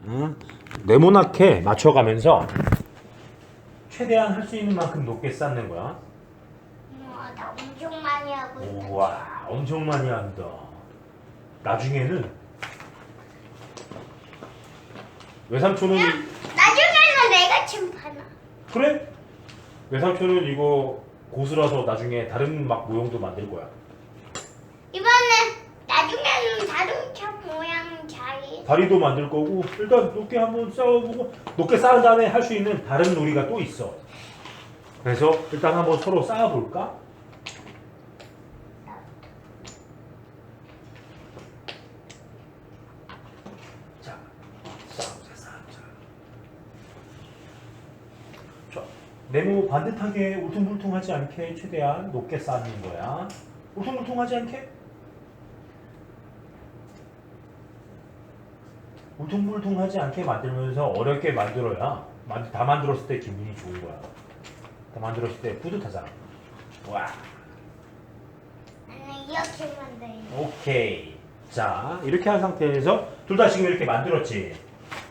응? 네모나게 맞춰가면서 최대한 할 수 있는 만큼 높게 쌓는 거야. 우와, 나 엄청 많이 하고 있다. 우와, 엄청 많이 한다. 나중에는 외삼촌은 나중에는 내가 침파나. 그래? 외삼촌은 이거 고수라서 나중에 다른 막 모형도 만들 거야. 이번엔 나중에는 자동차 모양 자리. 다리도 만들 거고 일단 높게 한번 쌓아보고 높게 쌓은 다음에 할 수 있는 다른 놀이가 또 있어. 그래서 일단 한번 서로 쌓아볼까? 자, 쌓아보자. 자, 네모 반듯하게 울퉁불퉁하지 않게 최대한 높게 쌓는 거야. 울퉁불퉁하지 않게? 울퉁불퉁하지 않게 만들면서 어렵게 만들어야 다 만들었을 때 기분이 좋은 거야. 다 만들었을 때 뿌듯하잖아. 와, 나는 이렇게 만들어. 오케이. 자, 이렇게 한 상태에서 둘 다 지금 이렇게 만들었지.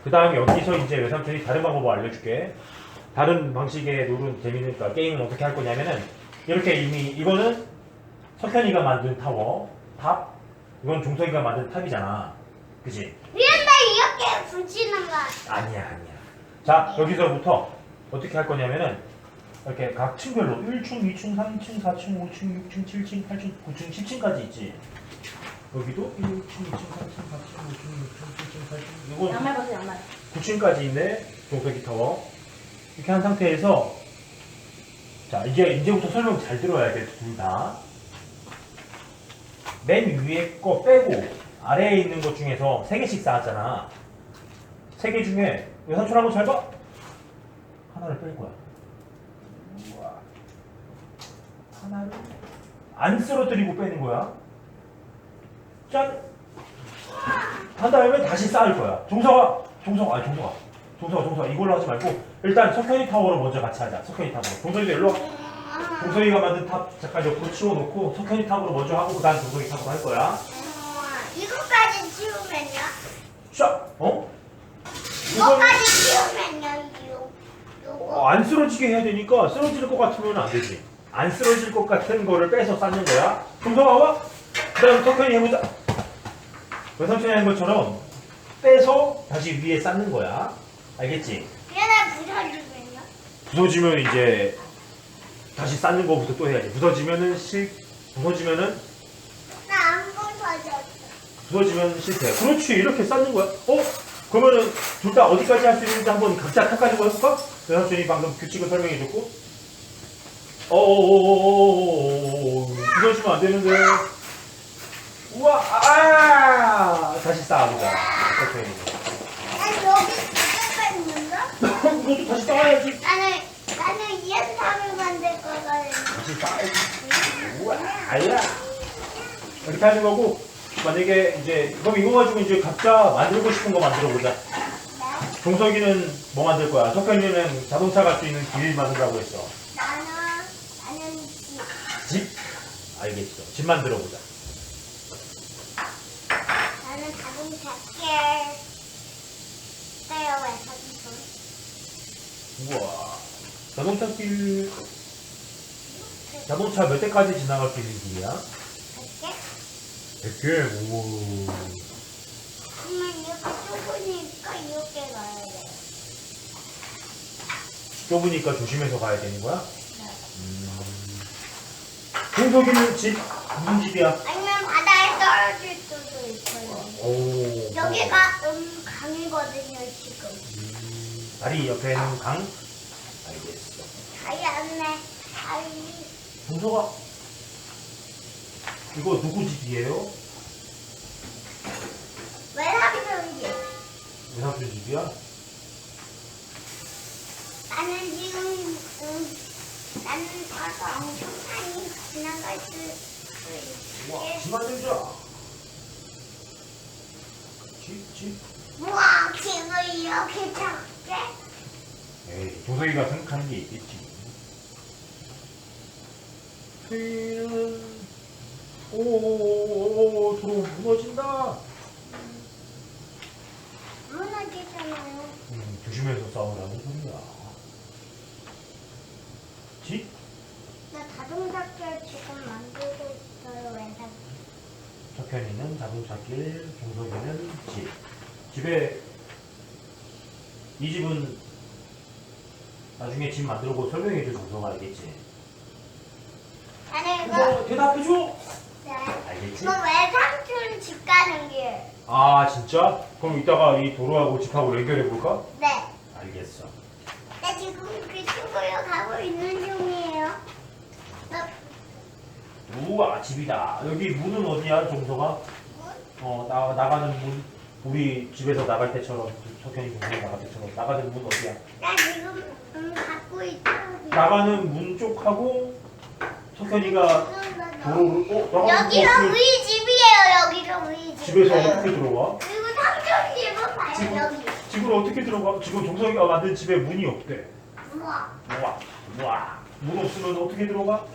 그 다음에 여기서 이제 외삼촌이 다른 방법을 알려줄게. 다른 방식의 룰은 재밌으니까 게임은 어떻게 할 거냐면은 이렇게 이미 이거는 석현이가 만든 타워, 탑. 이건 종석이가 만든 탑이잖아. 그치? 위에다 이렇게 붙이는 거. 아니야. 자, 여기서부터 어떻게 할 거냐면은 이렇게 각 층별로 1층, 2층, 3층, 4층, 5층, 6층, 7층, 8층, 9층, 10층까지 있지. 여기도 1층, 2층, 3층, 4층, 5층, 6층, 7층, 8층. 이건 양말 벗어 양말. 9층까지 있네. 종석이 타워. 이렇게 한 상태에서 자, 이제부터 설명 잘 들어야 돼, 둘 다. 맨 위에 거 빼고 아래에 있는 것 중에서 3개씩 쌓았잖아. 3개 중에 외삼촌 한번 잘 봐. 하나를 뺄 거야. 우와. 하나를 안 쓰러뜨리고 빼는 거야. 짠. 한 다음에 다시 쌓을 거야. 종서가 이걸로 하지 말고 일단 석현이 타워로 먼저 같이 하자. 석현이 타워로. 종석이도 일로 와. 종석이가 만든 탑 잠깐 옆으로 치워놓고 석현이 탑으로 먼저 하고 그 다음 종석이 탑으로 할 거야. 이거까지 치우면요? 샤! 어? 이거까지 치우면요? 요거. 안 쓰러지게 해야 되니까 쓰러질 것 같으면 안 되지. 안 쓰러질 것 같은 거를 빼서 쌓는 거야. 종석아 와. 그 다음 석현이 해보자. 외삼촌이 하는 것처럼 빼서 다시 위에 쌓는 거야. 알겠지? 그러다 부서지면요? 부서지면 이제 다시 쌓는 거부터 또 해야지. 부서지면은 나 안 부서졌어. 부서지면 실패. 그렇지. 이렇게 쌓는 거야. 그러면은 둘 다 어디까지 할 수 있는지 한번 각자 탑 가지고 해볼까? 외삼촌이 방금 규칙을 설명해줬고. 부서지면 안 되는데. 우와, 다시 쌓아보자. 오케이. 난 여기 두개가 있는가? 이것도 다시 쌓아야지. 나는 이연탑을 만들 거거든. 다시 쌓아야지. 우와, 아야. 이렇게 하는 거고, 만약에 이제, 그럼 이거 가지고 이제 각자 만들고 싶은 거 만들어 보자. 종석이는 뭐 만들 거야? 석현이는 자동차 갈 수 있는 길 만들라고 했어. 나는 집. 집? 알겠어. 집 만들어 보자. 나는 자동차 깨. 떼어왜 자동차? 우와. 자동차 길, 자동차 몇 대까지 지나갈 수 있는 길이야? 갈게. 100개? 오. 그러면 이렇게 좁으니까 이렇게 가야 돼. 좁으니까 조심해서 가야 되는 거야? 종석이는 집, 무슨 집이야? 아니면 바다에 떨어질 수도 있어요. 오. 여기가 강이거든요 지금. 다리 옆에는 강? 알겠어. 다리 안네. 다리. 종석아, 이거 누구 집이에요? 왜 삼촌이? 외삼촌 집이야? 나는 지금 나는 가서 엄청 많이 지나갈 수 우와, 있게. 집 만들자. 집. 우와 집을 이렇게 작게. 에이, 조석이가 생각하는 게 있겠지. 오, 도로 무너진다. 무너지잖아. 조심해서 싸우라는 소리야. 지? 나 자동차길 지금 만들고 있어요. 왜냐면 석현이는 자동차길, 종석이는 집. 집에 이 집은 나중에 집 만들고 설명해줄 정서가 알겠지? 나는 이거 이거 대답해줘! 네. 알겠지? 이거 외삼촌 집 가는 길. 아 진짜? 그럼 이따가 이 도로하고 집하고 연결해볼까? 네. 알겠어. 나 지금 그쪽으로 가고 있는 중이에요. 우와 집이다. 여기 문은 어디야 정서가? 나가는 문. 우리 집에서 나갈 때처럼 석현이 동생이 나갈 때처럼 나가는 문 어디야? 나 지금 갖고 있다. 나가는 문 쪽하고 석현이가 도로를 여기가 우리 집이에요. 여기가 우리 집. 집에서 어떻게 들어와? 그리고 삼촌 집은 바로 여기. 집을 어떻게 들어가? 지금 정석이가 만든 집에 문이 없대. 우와. 우와. 문 없으면 어떻게 들어가?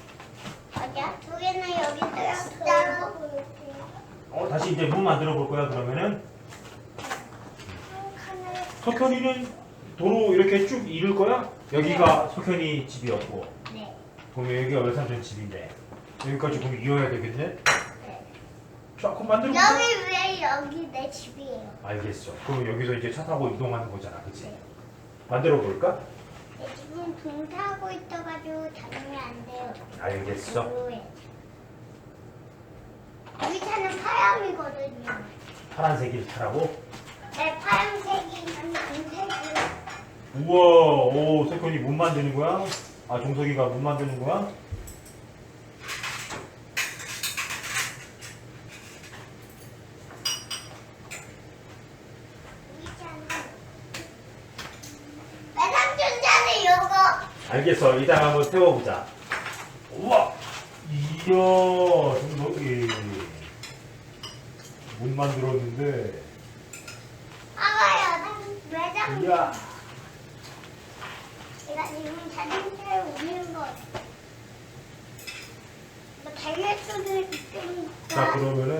맞아. 두 개는 여기 들어가 볼게요. 다시 이제 문 만들어 볼 거야 그러면은. 석현이는 도로 이렇게 쭉 이을 거야? 여기가 석현이 집이었고 네. 그러면 여기가 외삼촌 집인데 여기까지 그럼 이어야 되겠네? 네. 자 그럼 만들어 볼까? 여기 왜 여기 내 집이에요? 알겠어. 그럼 여기서 이제 차 타고 이동하는 거잖아 그치? 만들어 볼까? 네, 지금 봉사하고 있어가지고 잡으면 안 돼요. 알겠어. 도로에. 우리 차는 파란이거든요. 파란색일 차라고? 네, 파란색이 금색이. 우와 오 석현이 문 만드는 거야? 아 종석이가 문 만드는 거야? 우리 차는 외삼촌 차는 요거. 알겠어. 이따가 한번 태워보자. 우와! 이야, 종석이. 문 만들었는데. 봐봐요. 외삼촌. 이야. 내가 지금 자동차에 오는 거. 뭐 달릴 수도 있으니까. 자, 그러면은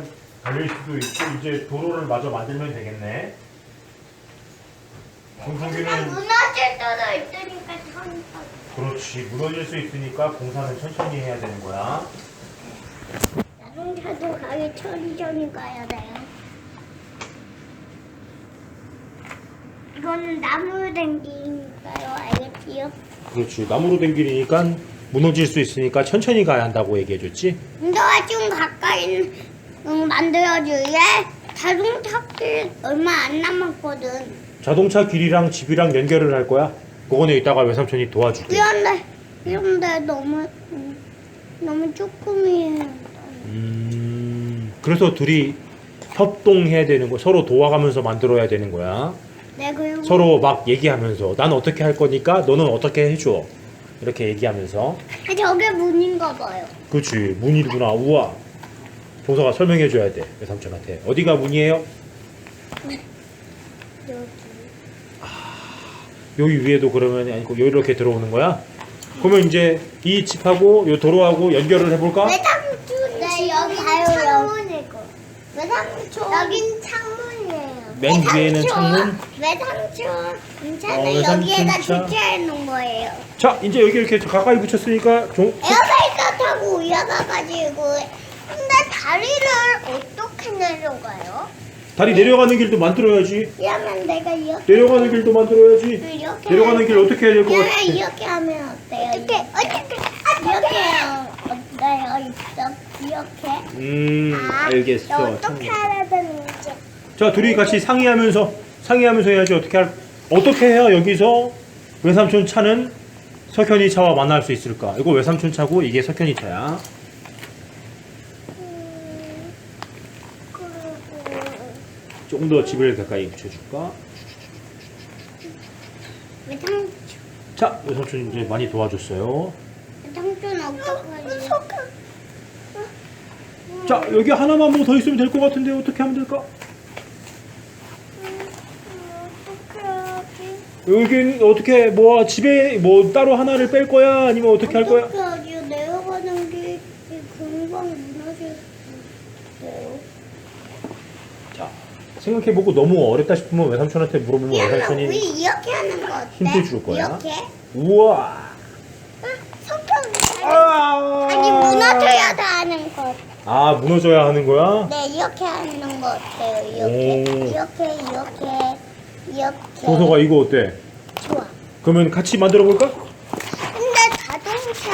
달릴 수도 있고, 이제 도로를 마저 만들면 되겠네. 그냥 종석이는, 무너질 수도 있으니까 천천히. 그렇지. 무너질 수 있으니까 공사는 천천히 해야 되는 거야. 자동차도 가게 천천히 가야 돼요. 이거는 나무로 된 길이니까요. 알겠지요? 그렇지. 나무로 된 길이니까 무너질 수 있으니까 천천히 가야 한다고 얘기해줬지? 너가 좀 가까이 만들어줄래? 자동차 길 얼마 안 남았거든. 자동차 길이랑 집이랑 연결을 할 거야? 그거는 이따가 외삼촌이 도와줄게. 그런데 너무 조금이에요. 그래서 둘이 협동해야 되는 거, 서로 도와가면서 만들어야 되는 거야. 네, 그리고 서로 막 얘기하면서 난 어떻게 할 거니까 너는 어떻게 해줘. 이렇게 얘기하면서. 저게 문인가 봐요. 그렇지 문이구나. 우와. 종서가 설명해줘야 돼 외삼촌한테. 어디가 문이에요? 여기. 여기 위에도 그러면 아니고 여기 이렇게 들어오는 거야? 그러면 이제 이 집하고 이 도로하고 연결을 해볼까? 외삼촌 네, 여기 창문이고. 외삼촌 여긴 창문이에요. 맨 위에는 창문. 외삼촌 차는 외삼촌 여기에다 차. 주차해 놓은 거예요. 자 이제 여기 이렇게 가까이 붙였으니까 에어바이크 타고 올라가가지고. 근데 다리를 어떻게 내려가요? 다리 내려가는 길도 만들어야지. 이러면 내가 이렇게 내려가는 길도 만들어야지. 이렇게 내려가는 길 어떻게 해야 될 것 같아? 이렇게 하면 어때요? 이렇게 어때요? 이렇게. 알겠어. 어떻게 해야 되는지. 자, 둘이 같이 상의하면서 해야지. 어떻게 해야 여기서 외삼촌 차는 석현이 차와 만날 수 있을까? 이거 외삼촌 차고 이게 석현이 차야. 그리고 조금 더 집을 가까이 붙여줄까? 외삼촌 자, 외삼촌 이제 많이 도와줬어요. 어떡하지? 자, 여기 하나만 뭐 더 있으면 될 것 같은데 어떻게 하면 될까? 어떡하지? 여긴 어떻게 뭐 집에 뭐 따로 하나를 뺄 거야? 아니면 어떻게 할 거야? 어떡하지? 내려가는 게 금방 무너질 수 있어요. 자, 생각 생각해 보고 너무 어렵다 싶으면 외삼촌한테 물어보면 그러면 외삼촌이 우리 이렇게 하는 거 어때? 힌트 줄 거야. 이렇게? 우와. 손톱 아, 아니 무너져야 다 하는 거. 아, 무너져야 하는 거야? 네, 이렇게 하는 거 어때요? 이렇게, 오. 이렇게. 정서가 이거 어때? 좋아. 그러면 같이 만들어 볼까? 근데 자동차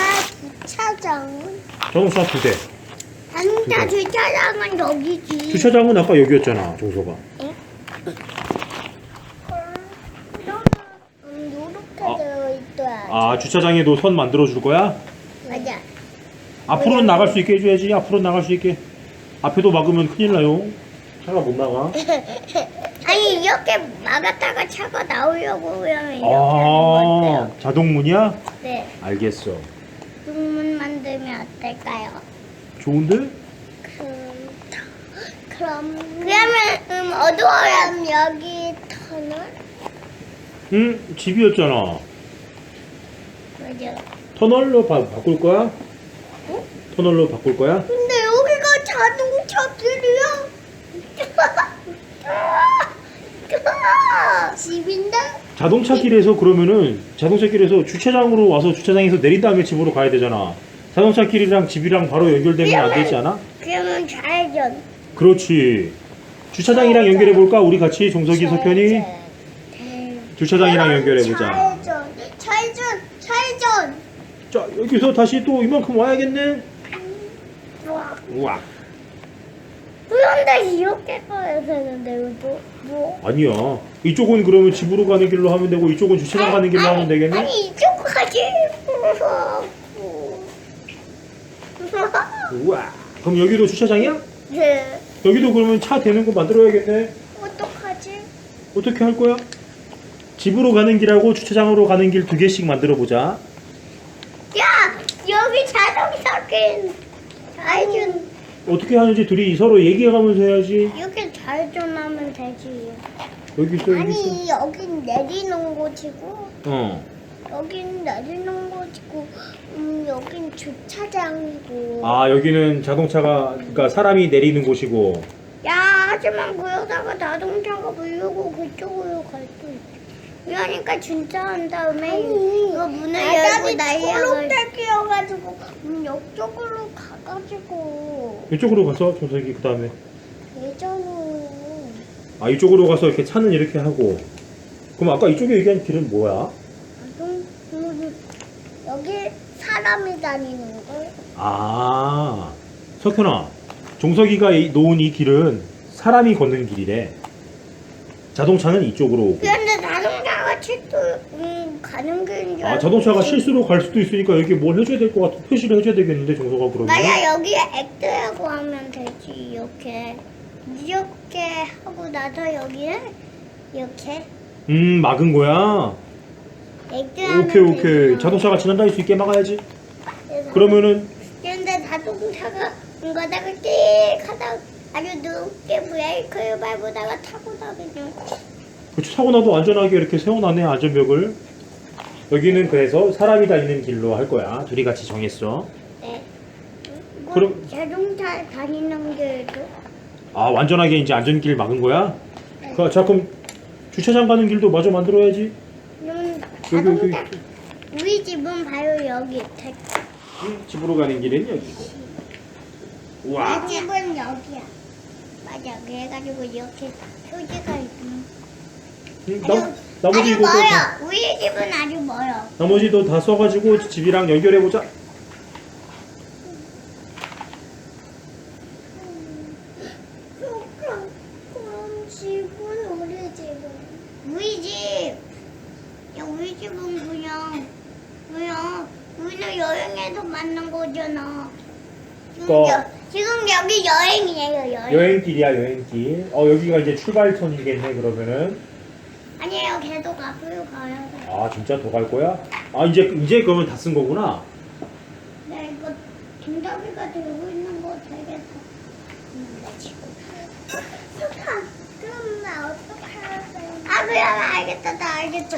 주차장은? 자동차 두 대. 자동차 그래. 주차장은 여기지. 주차장은 아까 여기였잖아, 정서가. 이렇게 아. 되어 있어야지. 아, 주차장에도 선 만들어 줄 거야? 맞아. 앞으로는 나갈 수 있게 해줘야지. 앞으로 나갈 수 있게. 앞에도 막으면 큰일 나요. 차가 못 나가. 아니 이렇게 막았다가 차가 나오려고 하면 이렇게 하는 거 아, 어때요? 자동문이야? 네. 알겠어. 문만 만들면 어떨까요? 좋은데? 그러면 어두워요. 여기 터널? 응, 집이었잖아. 맞아. 터널로 바꿀 거야? 어? 터널로 바꿀 거야? 근데 여기가 자동차 길이야? 집인데? 자동차 길에서 그러면은 자동차 길에서 주차장으로 와서 주차장에서 내린 다음에 집으로 가야 되잖아. 자동차 길이랑 집이랑 바로 연결되면 안 되지 않아? 그러면 좌회전. 그렇지. 주차장이랑 연결해 볼까? 우리 같이 종석이 석현이 주차장이랑 연결해 보자. 좌회전. 자, 여기서 다시 또 이만큼 와야겠네. 우와. 그런데 이렇게 가야 되는데 뭐? 아니야. 이쪽은 그러면 집으로 가는 길로 하면 되고 이쪽은 주차장 가는 길로 하면 되겠네. 아니 이쪽 가지. 우와. 그럼 여기도 주차장이야? 네. 여기도 그러면 차 대는 거 만들어야겠네. 어떡하지? 어떻게 할 거야? 집으로 가는 길하고 주차장으로 가는 길 두 개씩 만들어 보자. 야 여기 자동차길 좌회전. 어떻게 하는지 둘이 서로 얘기해가면서 해야지. 이렇게 좌회전하면 되지. 여기 있어, 여기 있어. 아니 여긴 내리는 곳이고 어. 여긴 내리는 곳이고 여긴 주차장이고. 아, 여기는 자동차가, 그러니까 사람이 내리는 곳이고. 야 하지만 그러다가 자동차가 물려고 그쪽으로 갈 수도 있지. 그러니까 주차한 다음에 이거 문을 열고 날려가지고 초록색이어가지고 이쪽으로 가가지고 이쪽으로 가서 정석이 그 다음에. 예전은 아, 이쪽으로 가서 이렇게 차는 이렇게 하고. 그럼 아까 이쪽에 얘기한 길은 뭐야? 여기 사람이 다니는 걸. 아, 석현아. 종석이가 놓은 이 길은 사람이 걷는 길이래. 자동차는 이쪽으로 오고. 그런데 자동차가 칠도 가는 길인 줄 아, 알고. 자동차가 실수로 갈 수도 있으니까 여기 뭘 해줘야 될 것 같아. 표시를 해줘야 되겠는데, 정서가 그러면. 맞아 여기에 액트라고 하면 되지. 이렇게 하고 나서 여기에 이렇게 막은 거야. 액트하면 오케이. 자동차가 지나다닐 수 있게 막아야지. 그래서 그러면은, 근데 자동차가 가다가 띡 하다가 아주 늦게 브레이크를 밟다가 타고 나면 그치, 사고 나도 안전하게 이렇게 세워놨네, 안전벽을. 여기는 그래서 사람이 다니는 길로 할 거야. 둘이 같이 정했어. 네. 그럼- 자동차 다니는 길도 아, 완전하게 이제 안전길 막은 거야? 네. 자, 그럼 주차장 가는 길도 마저 만들어야지. 자동차 우리 집은 바로 여기 집으로 가는 길은 여기고. 우와. 우리 집은 여기야. 맞아. 그래가지고 이렇게 표지가 있는. 나머지 아주 이거 또 다, 멀어. 우리 집은 아주 멀어. 나머지도 다 써가지고 집이랑 연결해보자. 그럼 집은 우리 집은 우리 집. 야 우리 집은 그냥 우리는 여행에서 만난 거잖아. 지금 여기 여행이에요. 여행길이야, 여행길. 여기가 이제 출발선이겠네, 그러면은. 아니에요. 계속 앞으로 가야 돼. 아, 진짜 더 갈 거야? 아, 이제 그러면 다 쓴 거구나. 네, 이거 동답이가 들고 있는 거 되겠다. 나 지금. 그럼 나 어떻게 해야 돼? 그럼 알겠다. 나 알겠어.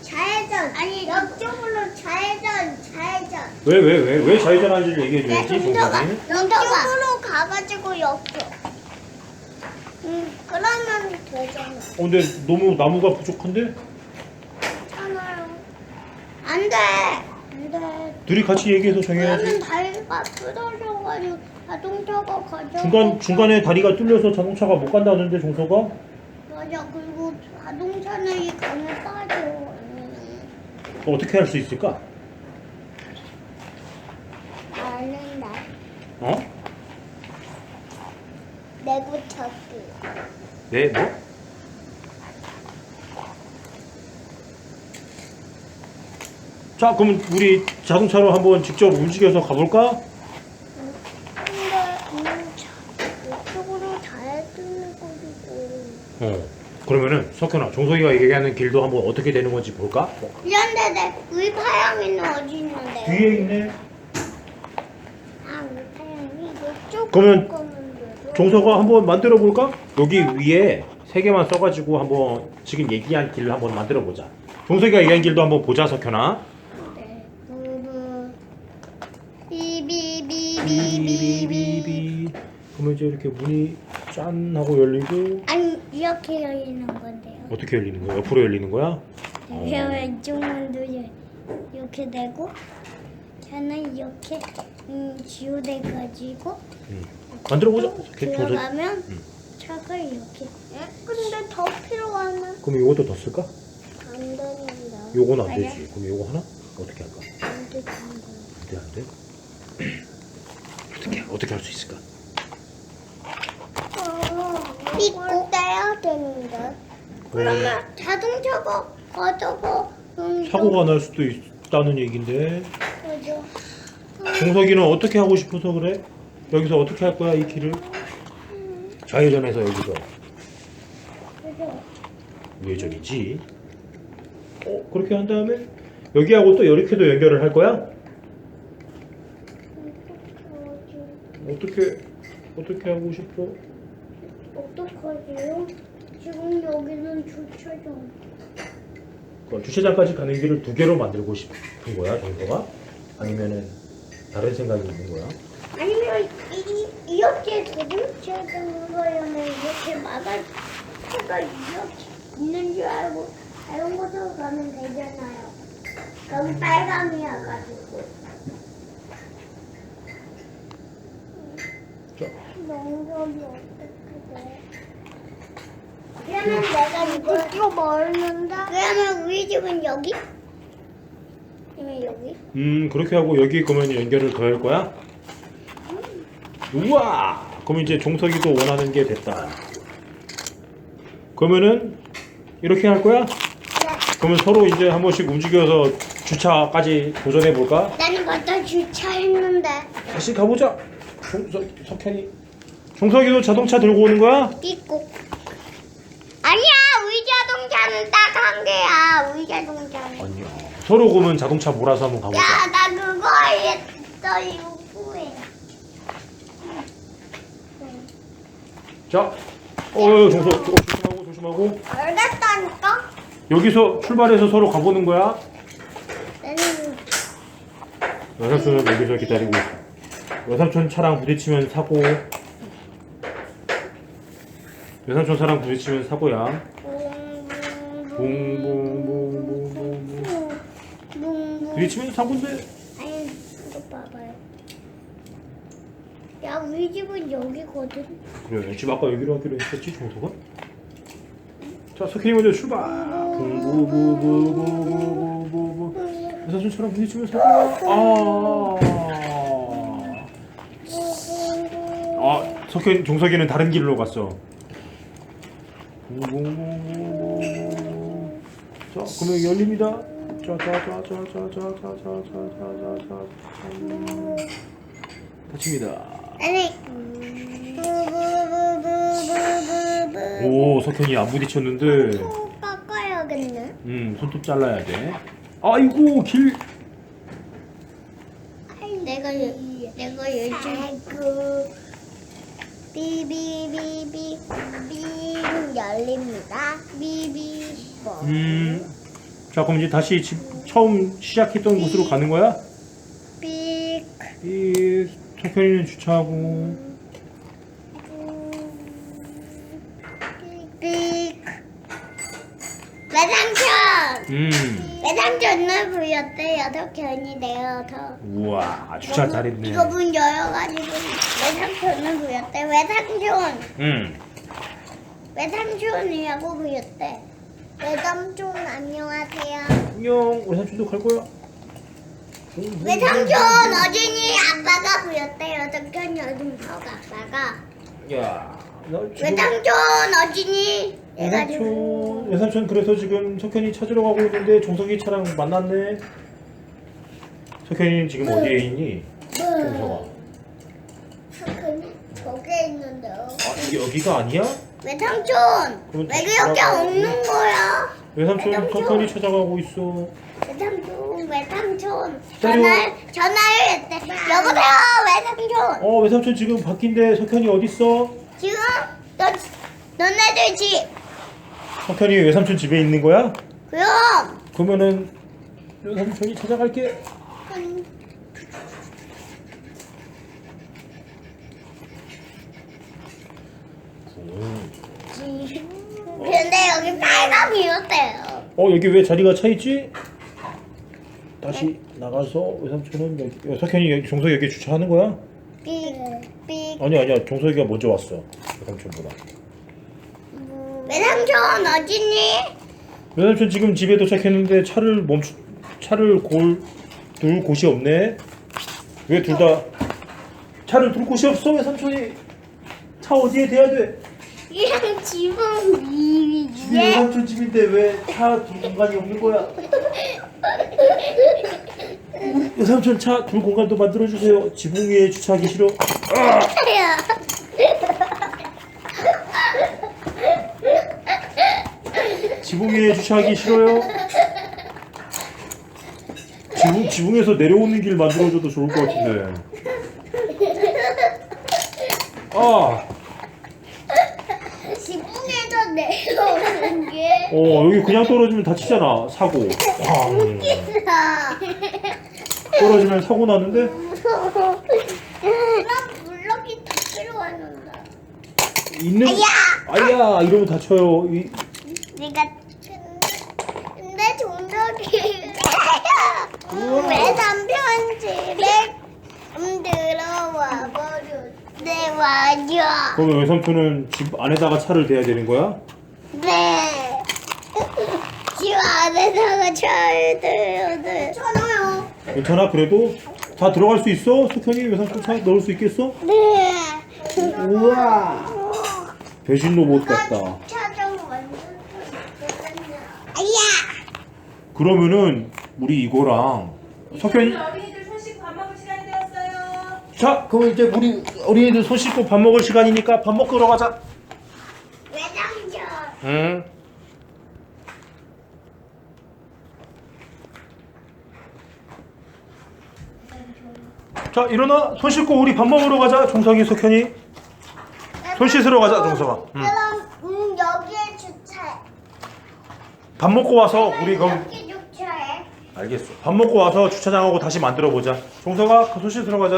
좌회전. 아니, 옆쪽으로 좌회전. 왜 좌회전하는지를 얘기해줘야지, 종선이. 이쪽으로 가가지고 옆쪽. 그러면 되잖아. 근데 너무 나무가 부족한데? 괜찮아요. 안 돼. 안 돼. 둘이 같이 얘기해서 정해야지. 그러면 다리가 부러져가지고 자동차가 가져. 중간에 다리가 뚫려서 자동차가 못 간다는데 정서가? 맞아. 그리고 자동차는 이 강에 빠져. 어떻게 할 수 있을까? 알는다. 어? 내구 찾기. 네, 뭐? 자, 그럼 우리 자동차로 한번 직접 움직여서 가볼까? 근데 이쪽으로 잘 뜨는 거리고. 그러면은 석현아, 종석이가 얘기하는 길도 한번 어떻게 되는 건지 볼까? 그런데 내 의파양이는 어디 있는데? 뒤에 있네. 아, 의파양이 이쪽. 그러면 종석아 한번 만들어 볼까? 여기 위에 세 개만 써가지고 한번 지금 얘기한 길을 한번 만들어 보자. 종석이가 얘기한 길도 한번 보자, 석현아. 네. 비비비비비비. 비비비비. 그러면 이제 이렇게 문이 짠 하고 열리고. 아니 이렇게 열리는 건데요. 어떻게 열리는 거야? 옆으로 열리는 거야? 그러면 이쪽 문도 이렇게 되고, 저는 이렇게 지우돼가지고 만들어 보자. 이렇게 종석이. 들어가면 차가 이렇게. 근데 더 필요하면 그럼 이것도 더 쓸까? 안 된다. 요건 안 되지. 그럼 요거 하나? 어떻게 할까? 안 된다. 안 돼? 어떻게 할 수 있을까? 삐꼭 떼야 되는데. 그러면 자동차가 가져가. 사고가 날 수도 있다는 얘긴데. 맞아. 종석이는 어떻게 하고 싶어서 그래? 여기서 어떻게 할 거야, 이 길을? 좌회전해서 여기서 그래서 우회전이지. 그렇게 한 다음에 여기하고 또 이렇게도 연결을 할 거야? 어떻게 하고 싶어? 어떡하지요? 지금 여기는 주차장. 주차장까지 가는 길을 두 개로 만들고 싶은 거야, 정서가? 아니면은 다른 생각이 있는 거야? 아니면 이렇게 자동차장으로 하면 이렇게 차가 이렇게 있는 줄 알고 다른 곳으로 가면 되잖아요. 여기 빨강이야 가지고. 자, 농점이 어떻게 돼? 그러면 내가 이거 띄워버리는데? 그러면 우리 집은 여기? 아니면 여기? 그렇게 하고 여기 그러면 연결을 더 할 거야? 우와! 그러면 이제 종석이도 원하는 게 됐다. 그러면은 이렇게 할 거야? 네. 그러면 서로 이제 한 번씩 움직여서 주차까지 도전해 볼까? 나는 먼저 주차했는데. 다시 가보자. 석현이. 종석이도 자동차 들고 오는 거야? 삐꼭. 아니야, 우리 자동차는 딱 한 개야. 우리 자동차는. 아니야. 서로 그러면 자동차 몰아서 한번 가보자. 야, 나 그거 했어. 요구해. 자, 종석 조심하고. 알겠다니까? 여기서 출발해서 서로 가보는 거야. 나는 여삼촌은 여기서 기다리고 있어. 여삼촌 차랑 부딪히면 사고. 여삼촌 차랑 부딪히면 사고야. 붕붕붕붕붕붕. 부딪히면 사고인데. 아니, 이거 봐봐요. 야, 우리 집은 여기거든. 그래, 집 아까 여기로 하기로 했었지, 종석은? 자, 석현이 먼저 출발. 붕붕붕붕붕붕붕. 여삼촌 차랑 부딪히면 사고야. 종석이는 다른 길로 갔어. 자, 그러면 열립니다. 닫힙니다. 아니. 오, 석현이 안 부딪혔는데. 깎아야겠네. 손톱 잘라야 돼. 아이고, 길. 내가 열심히 비비비비 열립니다. 비비. 자, 그럼 이제 다시 처음 시작했던 곳으로 가는 거야? 빅. 석현이는 주차하고. 외삼촌. 외삼촌을 부렸대. 여섯 견이 내어서. 우와, 주차 잘했네. 이거 문 열어가지고 외삼촌을 부렸대. 외삼촌. 외삼촌이라고 부렸대. 외삼촌 안녕하세요. 안녕, 외삼촌도 갈 거야. 외삼촌 어진이 아빠가 부렸대. 여섯 견이 어진 아빠가. 야, 나 지금 외삼촌 어진이 해가지고. 외삼촌 그래서 지금 석현이 찾으러 가고 있는데 종석이 차랑 만났네. 석현이는 지금 어디에 있니? 종석아. 석현이 저게 있는데요. 아, 여기가 아니야? 외삼촌 그럼 왜 다시 그렇게 돌아가. 없는 거야? 외삼촌 외삼촌. 석현이 찾아가고 있어. 외삼촌 기다려. 전화를 했대. 여보세요 외삼촌. 외삼촌 지금 바뀐데 석현이 어딨어? 지금 너네들 집. 석현이 외삼촌 집에 있는 거야? 그럼 그러면은 외삼촌이 찾아갈게. 근데 여기 빨간이 어때요? 여기 왜 자리가 차 있지? 다시 나가서 외삼촌은 여기, 석현이 여기 종석이 여기 주차하는 거야? 삑삑. 아니야 종석이가 먼저 왔어 외삼촌보다. 외삼촌 어딨니? 외삼촌 지금 집에 도착했는데 차를 둘 곳이 없네. 왜 둘 다 차를 둘 곳이 없어? 외삼촌이 차 어디에 대야 돼? 이랑 집은 집이 위에. 외삼촌 집인데 왜 차 둘 공간이 없는 거야? 외삼촌 차 둘 공간도 만들어 주세요. 지붕 위에 주차하기 싫어. 지붕 위에 주차하기 싫어요. 지붕에서 내려오는 길 만들어줘도 좋을 것 같은데. 지붕에서 내려오는 게. 여기 그냥 떨어지면 다치잖아. 사고. 쾅. 나 떨어지면 사고 나는데. 블럭이 다 필요하는데. 있는. 아야 이러면 다쳐요. 내가 근데 종덕이 외삼 편집에 들어와 버렸네. 맞아. 그러면 외삼촌은 집 안에다가 차를 대야 되는 거야? 네. 집 안에다가 잘 들어요. 괜찮아요. 괜찮아? 그래도 다 들어갈 수 있어? 석현이 외삼촌 차 넣을 수 있겠어? 네. 우와. 배신 로봇 같다. 차정 완전 좋겠네. 아야. 그러면은 우리 이거랑 석현이. 어린이들 손 씻고 밥 먹을 시간이 되었어요. 자, 그럼 이제 우리 어린이들 손 씻고 밥 먹을 시간이니까 밥 먹으러 가자. 외장전. 응. 자, 일어나. 손 씻고 우리 밥 먹으러 가자. 종석이, 석현이. 손 씻으러 가자, 종석아. 응. 그럼 여기에 주차해. 밥 먹고 와서 우리 그럼. 여기 주차해. 알겠어. 밥 먹고 와서 주차장하고 다시 만들어 보자. 종석아, 손 씻으러 가자.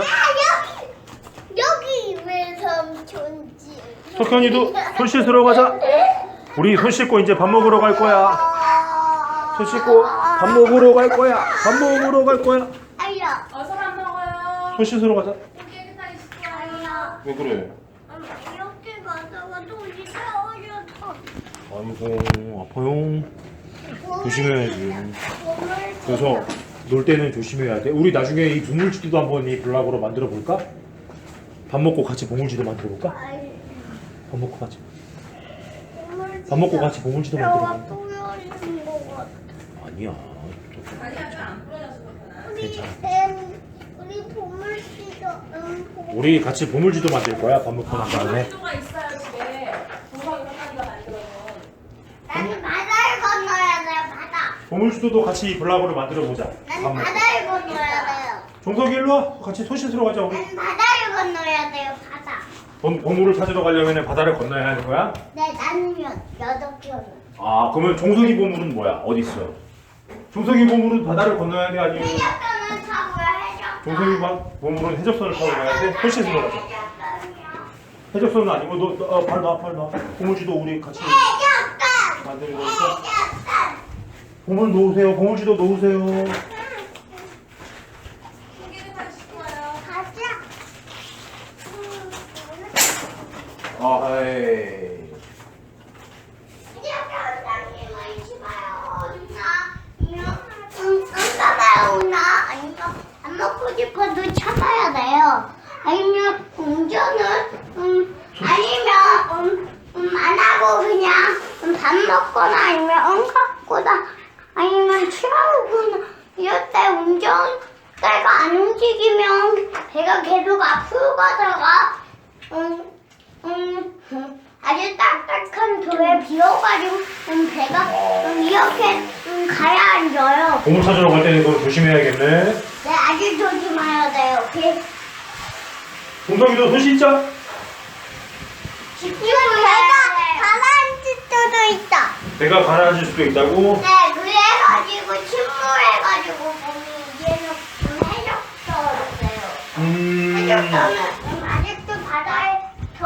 여기 외삼촌집. 석현이도 손 씻으러 가자. 우리 손 씻고 이제 밥 먹으러 갈 거야. 손 씻고 밥 먹으러 갈 거야. 밥 먹으러 갈 거야. 아야. 어서 밥 먹어요. 손 씻으러 가자. 손 깨끗하게 씻고 와요. 아야. 왜 그래? 이렇게 가다가 돈이 떨어져서. 아이고, 아파요. 조심해야지. 돈을 그래서 놀 때는 조심해야 돼. 우리 나중에 이 보물지도 한번 이 블락으로 만들어 볼까? 밥 먹고 같이 보물지도 만들어 볼까? 밥 먹고 같이. 밥 먹고 같이 보물지도 만들어 볼까? 뿌려지는 것 같아. 아니야. 다리가 좀 안 부러져서 그렇구나. 괜찮아. 우리 보물지도 우리 같이 보물지도 만들 거야. 밥 먹고 난 다음에. 도가 있어요 집에. 조상이 한마디가 만들어서. 나는 바다를 건너야 돼요. 바다. 보물지도도 같이 블락으로 만들어 보자. 밥 나는 먹고. 바다를 건너야 돼요. 종석이 일로 와. 같이 손 씻으러 가자 우리. 나는 바다를 건너야 돼요. 바다. 보물을 찾으러 가려면 바다를 건너야 하는 거야? 네, 나는 여덟 개는. 아, 그러면 종석이 보물은 뭐야? 어디 있어? 종석이 보물은 바다를 건너야 돼 아니면 해적선은 타고요. 해적선. 종석이 보물은 해적선을 타고 가야 돼? 손 씻으러 가자. 해적선이요. 해적선은 아니고 너 발 놔. 보물지도 우리 같이 해적선. 만드는 거니까. 해적선. 보물 놓으세요. 보물지도 놓으세요. 세계대상 씻고 와요. 가자. 아, 에이. 이제 원장님은 싫어요. 참아요, 누나. 아니면 안 먹고 싶어도 참아야 돼요. 아니면 운전은 아니면 안 하고 그냥 밥 먹거나 아니면 갖거나 아니면 취하거나 이럴 때 운전대가 안 움직이면 배가 계속 앞으로 가다가 아주 딱딱한 돌에 비어가지고 배가 이렇게 가야 앉아요. 보물 찾으러 갈 때는 그거 조심해야겠네. 네, 아주 조심해야 돼요. 동석이도 손 씻자. 집중을 배가 가라앉을 수도 있다. 배가 가라앉을 수도 있다고. 네, 그래가지고 침몰해가지고 몸이 이제는 해적더라고요. 해적더는 아직도 바다에 더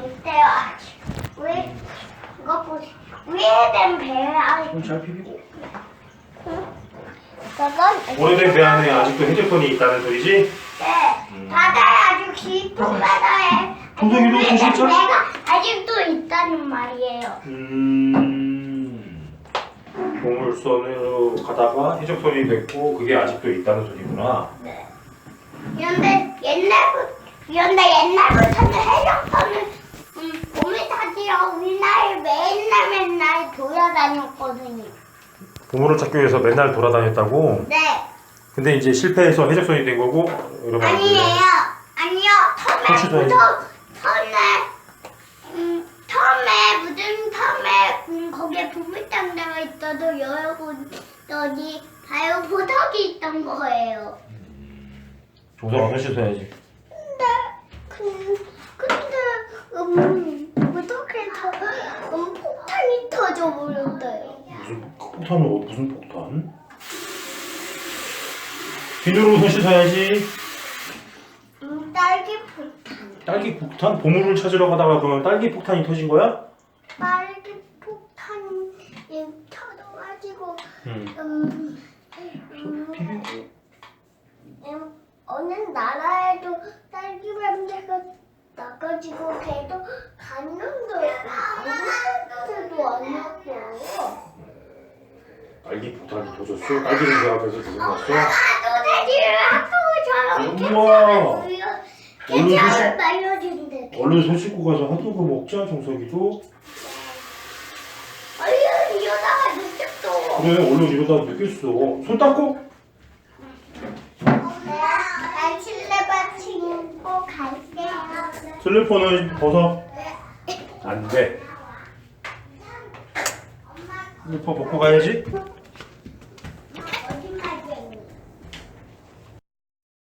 있대요. 아직. 왜? 이거 보세요. 위에 배야. 손 잘 비비고. 저건 오래된 배 안에 아직도 해적선이 있다는 소리지? 네, 바다에 아주 깊은 바다에 동석이도 위에 진짜? 배가 아직도 있다는 말이에요. 보물선으로 가다가 해적선이 됐고 그게 아직도 있다는 소리구나. 네. 그런데 옛날부터는 해적선은 몸을 다지러 우리나라에 맨날 돌아다녔거든요. 보물을 찾기 위해서 맨날 돌아다녔다고? 네. 근데 이제 실패해서 해적선이 된 거고 여러분 아니에요. 아니요. 처음에 무슨 섬에 거기에 보물상자가 있어도 여러분들이 바로 보석이 있던 거예요. 동서가 손 씻어야지. 근데 보석에서 폭탄이 터져버렸어요. 무슨 폭탄? 비누로 손 씻어야지. 딸기 폭탄. 딸기 폭탄? 보물을 찾으러 가다가 그러면 딸기 폭탄이 터진 거야? 딸기 폭탄이 터져가지고 어느 나라에도 딸기 냄새가 나가지고 걔도 갔는데 아무데도 안 났어요. 딸기 폭탄이 터졌어? 딸기 냄새가 그래서 들어갔어? 또 돼지를 학교처럼 우와. 괜찮은 말려준대. 얼른 손 씻고 가서 핫도그 먹자, 정석이도. 얼른 이러다가 늦겠어. 그래, 얼른 이러다 늦겠어. 손 닦고. 난 실내바 친구 갈게요. 슬리퍼는 벗어. 안 돼. 슬리퍼 벗고 가야지.